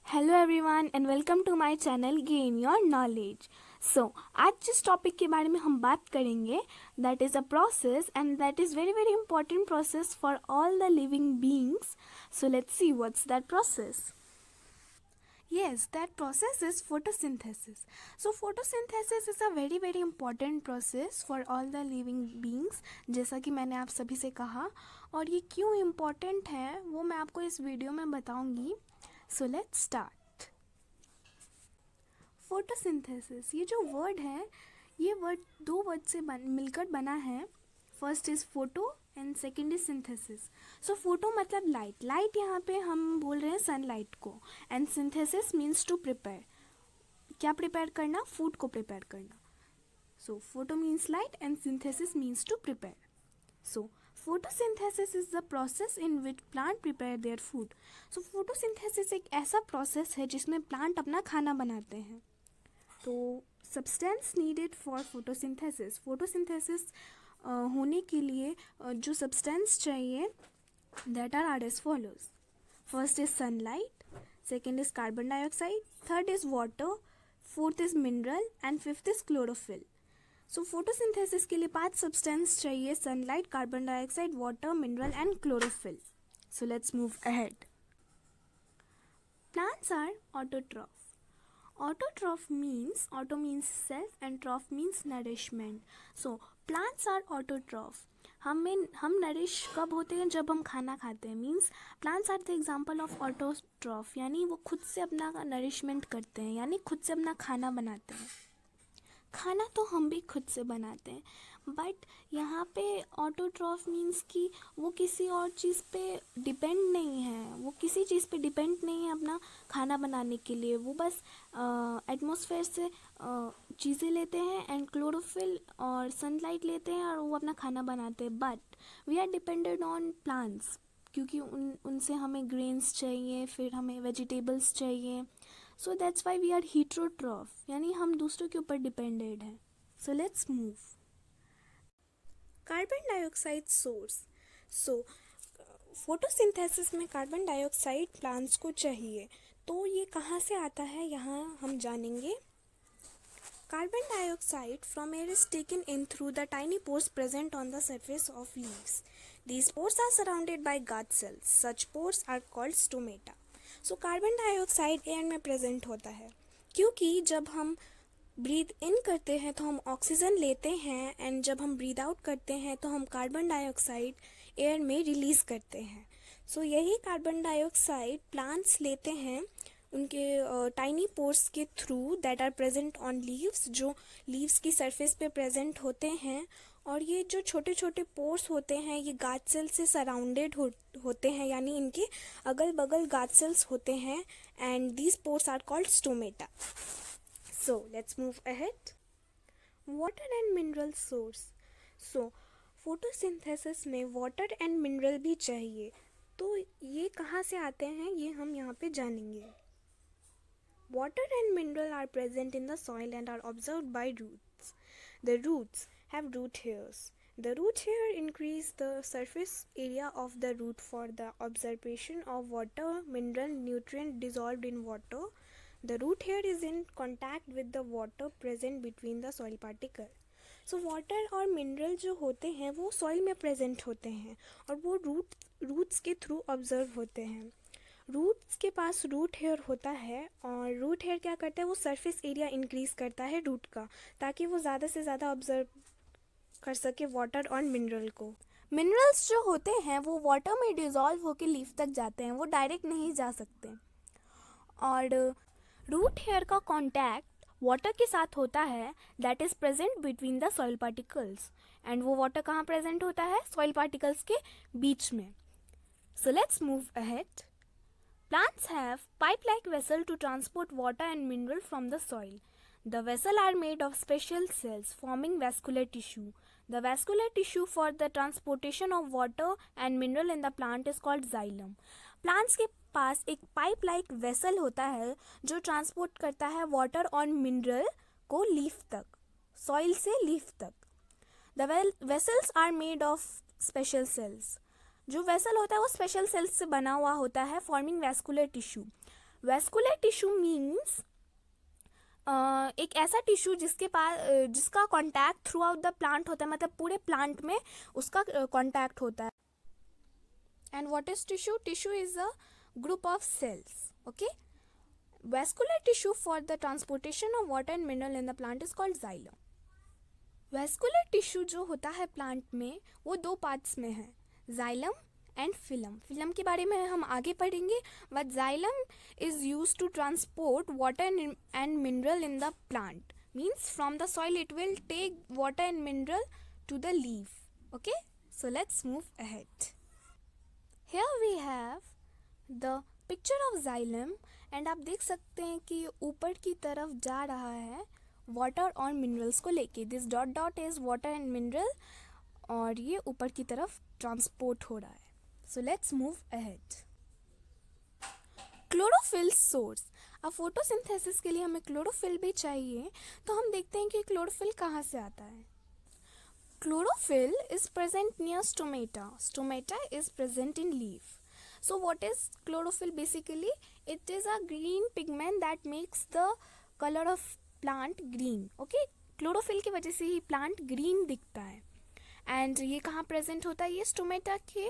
Hello everyone and welcome to my channel gain your knowledge. So आज जिस topic के बारे में हम बात करेंगे that is a process and that is very very important process for all the living beings. So let's see what's that process. Yes, that process is photosynthesis. So photosynthesis is a very very important process for all the living beings, जैसा कि मैंने आप सभी से कहा. और ये क्यों इम्पॉर्टेंट है वो मैं आपको इस वीडियो में बताऊंगी. So let's start. फोटोसिंथेसिस, ये जो वर्ड है ये वर्ड दो वर्ड से मिलकर बना है. First is photo and second is synthesis. So photo मतलब लाइट. लाइट यहाँ पे हम बोल रहे हैं सनलाइट को. And synthesis means to prepare. क्या प्रिपेयर करना? फूड को प्रिपेयर करना. So photo means light and synthesis means to prepare. So photosynthesis is the process in which plant prepare their food. So photosynthesis एक ऐसा process है जिसमें plant अपना खाना बनाते हैं. तो substance needed for photosynthesis. photosynthesis होने के लिए जो substance चाहिए that are as follows. First is sunlight, second is carbon dioxide, third is water, fourth is mineral and fifth is chlorophyll. So photosynthesis के लिए 5 सब्सटेंस चाहिए: sunlight, carbon dioxide, water, mineral and chlorophyll. So let's move ahead. Plants are autotroph. Autotroph means, auto means self and troph means nourishment. So plants are autotroph. हम nourish कब होते हैं? जब हम खाना खाते हैं. Means plants are the example of autotroph, यानी वो खुद से अपना नरिशमेंट करते हैं, यानी खुद से अपना खाना बनाते हैं. खाना तो हम भी खुद से बनाते हैं, बट यहाँ पे ऑटोट्रॉफ मीन्स कि वो किसी और चीज़ पे डिपेंड नहीं है. वो किसी चीज़ पे डिपेंड नहीं है अपना खाना बनाने के लिए. वो बस एटमॉस्फेयर से चीज़ें लेते हैं एंड क्लोरोफिल और सनलाइट लेते हैं और वो अपना खाना बनाते हैं. But we are depended on plants, क्योंकि उनसे हमें ग्रेन्स चाहिए, फिर हमें वेजिटेबल्स चाहिए. So that's why we are heterotroph, यानी हम दूसरों के ऊपर डिपेंडेड हैं. So let's move. Carbon dioxide source. So photosynthesis में कार्बन डाइऑक्साइड प्लांट्स को चाहिए, तो ये कहाँ से आता है यहाँ हम जानेंगे. Carbon dioxide from air is taken in through the tiny pores present on the surface of leaves. These pores are surrounded by guard cells. Such pores are called stomata. So carbon dioxide air में present होता है, क्योंकि जब हम breathe इन करते हैं तो हम ऑक्सीजन लेते हैं एंड जब हम ब्रीथ आउट करते हैं तो हम कार्बन डाइऑक्साइड एयर में रिलीज़ करते हैं. सो यही कार्बन डाइऑक्साइड प्लांट्स लेते हैं उनके टाइनी पोर्स के through that are present on leaves, जो लीव्स की सरफेस पे प्रेजेंट होते हैं. और ये जो छोटे छोटे पोर्स होते हैं ये गार्ड सेल से सराउंडेड होते हैं, यानी इनके अगल बगल गार्ड सेल्स होते हैं and these pores are called stomata. So let's move ahead. Water and mineral source. So photosynthesis में वाटर एंड मिनरल भी चाहिए, तो ये कहाँ से आते हैं ये हम यहाँ पे जानेंगे. Water and mineral are present in the soil and are observed by roots. The roots have root hairs. The root hair increase the surface area of the root for the absorption of water, mineral, nutrient dissolved in water. The root hair is in contact with the water present between the soil particle. So water और mineral जो होते हैं वो soil में present होते हैं और वो roots के through observe होते हैं. रूट्स के पास रूट हेयर होता है और रूट हेयर क्या करता है, वो सरफेस एरिया इंक्रीज़ करता है रूट का, ताकि वो ज़्यादा से ज़्यादा ऑब्जर्व कर सके वाटर और मिनरल को. मिनरल्स जो होते हैं वो वाटर में डिज़ोल्व होकर लीफ तक जाते हैं, वो डायरेक्ट नहीं जा सकते. और रूट हेयर का कॉन्टैक्ट वाटर के साथ होता है that is present between the soil particles. And वो वाटर कहाँ प्रेजेंट होता है? सॉइल पार्टिकल्स के बीच में. सो let's move ahead. Plants have pipe-like vessel to transport water and mineral from the soil. The vessel are made of special cells forming vascular tissue. The vascular tissue for the transportation of water and mineral in the plant is called xylem. Plants के पास एक pipe-like vessel होता है जो transport करता है water और mineral को leaf तक, soil से leaf तक. The vessels are made of special cells. जो वेसल होता है वो स्पेशल सेल्स से बना हुआ होता है, forming vascular tissue. Vascular tissue means एक ऐसा टिश्यू जिसका contact through out the plant होता है, मतलब पूरे प्लांट में उसका कांटेक्ट होता है. And what is tissue? Tissue is a group of cells. Okay. Vascular tissue for the transportation of water and mineral in the plant is called xylem. Vascular tissue जो होता है प्लांट में वो दो पार्ट्स में है, जाइलम एंड फिलम. फिलम के बारे में हम आगे पढ़ेंगे. But xylem is use to transport water and mineral in the plant. Means from the soil it will take water and mineral to the leaf. Okay, so let's move ahead. Here we have the picture of xylem and आप देख सकते हैं कि ऊपर की तरफ जा रहा है वाटर और मिनरल्स को लेके. This dot dot is water and mineral और ये ऊपर की तरफ ट्रांसपोर्ट हो रहा है. सो let's move ahead. Chlorophyll source. अब फोटोसिंथेसिस के लिए हमें क्लोरोफिल भी चाहिए, तो हम देखते हैं कि क्लोरोफिल कहाँ से आता है. Chlorophyll is present near stomata. Stomata is present in leaf. So what is chlorophyll basically? It is a green pigment that makes the color of plant green. Okay, chlorophyll की वजह से ही plant green दिखता है. And ये कहाँ present होता है? ये स्टोमेटा के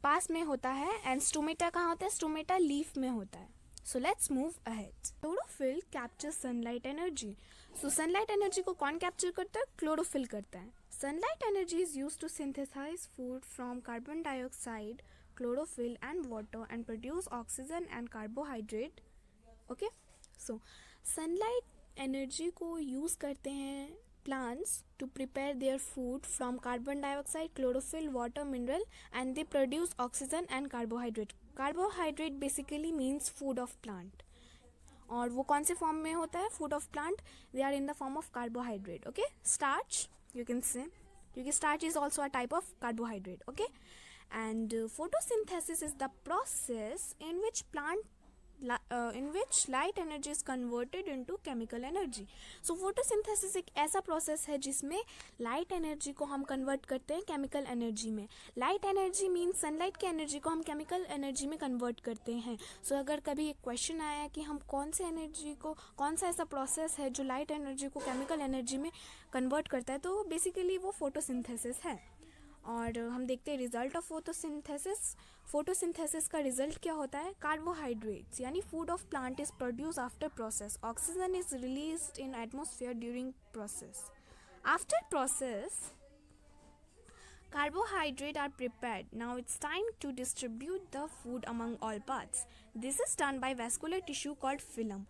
पास में होता है. And स्टोमेटा कहाँ होता है? स्टोमेटा लीफ में होता है. So let's move ahead. Chlorophyll captures sunlight energy. So sunlight energy को कौन capture करता है? Chlorophyll करता है. Sunlight energy is used to synthesize food from carbon dioxide, chlorophyll and water and produce oxygen and carbohydrate. Okay, so sunlight energy को use करते हैं plants to prepare their food from carbon dioxide, chlorophyll, water, mineral and they produce oxygen and carbohydrate. Carbohydrate basically means food of plant. और वो कौन से form में होता है food of plant? They are in the form of carbohydrate. Okay, starch you can say, क्योंकि starch is also a type of carbohydrate. Okay. And photosynthesis is the process in which light energy is converted into chemical energy. So photosynthesis एक ऐसा process है जिसमें light energy को हम convert करते हैं chemical energy में. Light energy means sunlight की energy को हम chemical energy में convert करते हैं. So अगर कभी एक question आया कि हम कौन से energy को, कौन सा ऐसा process है जो light energy को chemical energy में convert करता है, तो basically वो photosynthesis है. और हम देखते हैं रिजल्ट ऑफ फोटोसिंथेसिस. फोटोसिंथेसिस का रिजल्ट क्या होता है? कार्बोहाइड्रेट्स यानी food of plant is produce after process. Oxygen is released in atmosphere during process. After process carbohydrates are prepared. Now it's time to distribute the food among all parts. This is done by vascular tissue called phloem.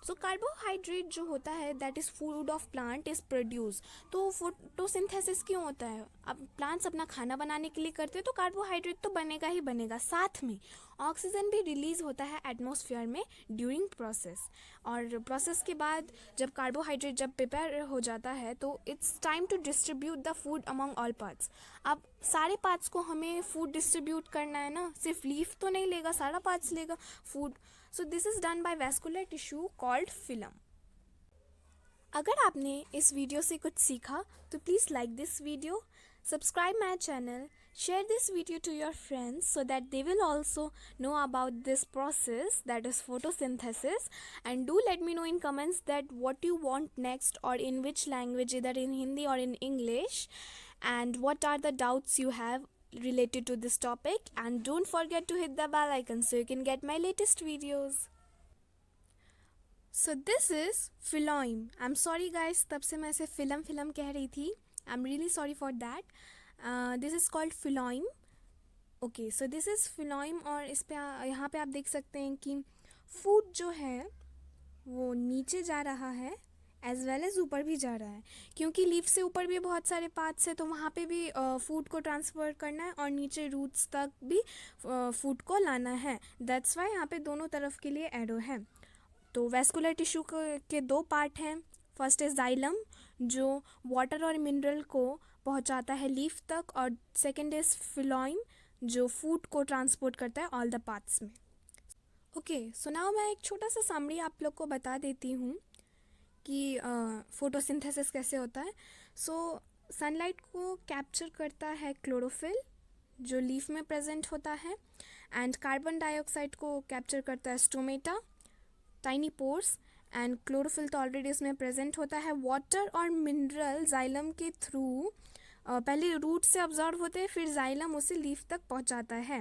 So carbohydrate जो होता है that is food of plant is produce. तो photosynthesis क्यों होता है? अब plants अपना खाना बनाने के लिए करते हैं तो कार्बोहाइड्रेट तो बनेगा ही बनेगा, साथ में ऑक्सीजन भी रिलीज होता है एटमॉस्फेयर में ड्यूरिंग प्रोसेस. और प्रोसेस के बाद जब कार्बोहाइड्रेट जब प्रिपेयर हो जाता है तो it's time to distribute the food among all parts. अब सारे पार्ट्स को हमें फूड डिस्ट्रीब्यूट करना है ना, सिर्फ लीफ तो नहीं लेगा, सारा पार्ट्स लेगा food. So this is done by vascular tissue called phloem. अगर आपने इस वीडियो से कुछ सीखा तो please like this video, subscribe my channel, share this video to your friends so that they will also know about this process that is photosynthesis. And do let me know in comments that what you want next or in which language, either in Hindi or in English, and what are the doubts you have related to this topic. And don't forget to hit the bell icon so you can get my latest videos. So this is phloem. I'm sorry guys, तब से मैं इसे film कह रही थी. I'm really sorry for that. This is called phloem. Okay, so this is phloem. और इस पे यहाँ पे आप देख सकते हैं कि फूड जो है वो नीचे जा रहा है एज वेल एज ऊपर भी जा रहा है, क्योंकि लीफ से ऊपर भी बहुत सारे पार्ट्स है तो वहाँ पे भी फूड को ट्रांसफ़र करना है और नीचे रूट्स तक भी फूड को लाना है. दैट्स वाई यहाँ पे दोनों तरफ के लिए एरो है. तो वेस्कुलर टिश्यू के दो पार्ट हैं. फर्स्ट इज जाइलम जो वाटर और मिनरल को पहुँचाता है लीफ तक, और सेकेंड इज़ फिलोइम जो फूड को ट्रांसपोर्ट करता है ऑल द पार्ट्स में. ओके, सो नाउ मैं एक छोटा सा समरी आप लोग को बता देती हूँ कि फोटोसिंथेसिस कैसे होता है. सो सनलाइट को कैप्चर करता है क्लोरोफिल जो लीफ में प्रेजेंट होता है, एंड कार्बन डाइऑक्साइड को कैप्चर करता है stomata, tiny pores, and chlorophyll तो ऑलरेडी इसमें प्रेजेंट होता है। वाटर और मिनरल जाइलम के थ्रू पहले रूट से अब्जॉर्ब होते हैं, फिर जाइलम उसे लीफ तक पहुंचाता है,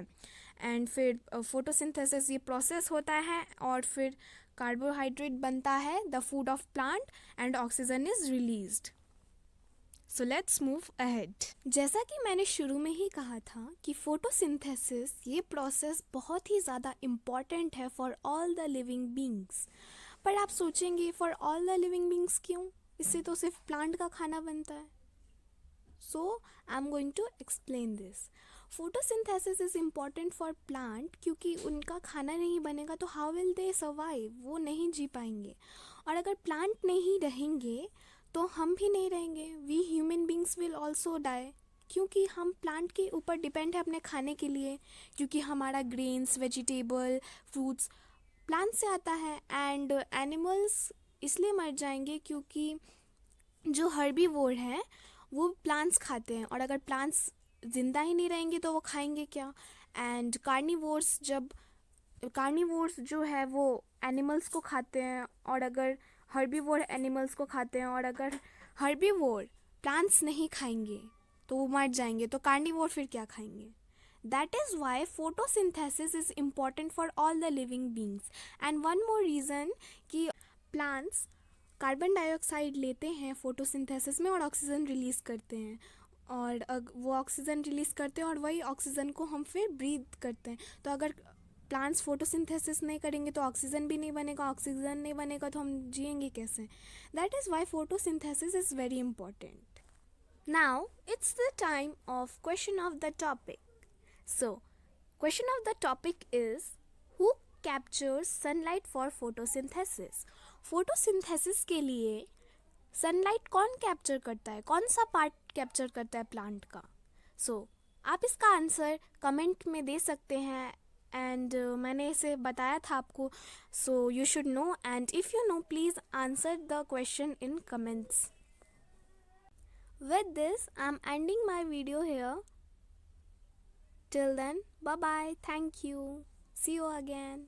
एंड फिर फोटोसिंथेसिस ये प्रोसेस होता है, और फिर कार्बोहाइड्रेट बनता है, the food of plant, and oxygen is released. So let's move ahead. जैसा कि मैंने शुरू में ही कहा था कि फोटोसिंथेसिस ये प्रोसेस बहुत ही ज़्यादा इम्पॉर्टेंट है for all the living beings. पर आप सोचेंगे for all the living beings क्यों? इससे तो सिर्फ प्लांट का खाना बनता है। So I am going to explain this. Photosynthesis is important for plant क्योंकि उनका खाना नहीं बनेगा तो हाउ विल दे सर्वाइव, वो नहीं जी पाएंगे। और अगर प्लांट नहीं रहेंगे तो हम भी नहीं रहेंगे, we human beings will also die, क्योंकि हम प्लांट के ऊपर डिपेंड है अपने खाने के लिए, क्योंकि हमारा ग्रेन्स, वेजिटेबल, फ्रूट्स प्लांट से आता है। एंड एनिमल्स इसलिए मर जाएंगे क्योंकि जो हर्बीवोर हैं वो प्लांट्स खाते हैं, और अगर प्लांट्स ज़िंदा ही नहीं रहेंगे तो वो खाएंगे क्या। एंड कार्निवोर्स जो है वो एनिमल्स को खाते हैं, और अगर हर्बीवोर एनिमल्स को खाते हैं, और अगर हर्बीवोर प्लांट्स नहीं खाएंगे तो वो मर जाएंगे, तो कार्निवोर फिर क्या खाएंगे। That is why photosynthesis is important for all the living beings. And one more reason कि plants कार्बन डाइऑक्साइड लेते हैं फोटोसिंथेसिस में और ऑक्सीजन रिलीज़ करते हैं, और वो ऑक्सीजन रिलीज़ करते हैं और वही ऑक्सीजन को हम फिर ब्रीथ करते हैं। तो अगर प्लांट्स फोटोसिंथेसिस नहीं करेंगे तो ऑक्सीजन भी नहीं बनेगा, ऑक्सीजन नहीं बनेगा तो हम जिएंगे कैसे। That is why photosynthesis is very important. Now it's the time of question of the topic. So, question of the topic is, who captures sunlight for photosynthesis? Photosynthesis के लिए sunlight कौन कैप्चर करता है, कौन सा पार्ट कैप्चर करता है plant का? आप इसका आंसर कमेंट में दे सकते हैं, एंड मैंने इसे बताया था आपको, so you should know, and if you know please answer the question in comments. With this, I'm ending my video here. Till then, bye bye. Thank you. See you again.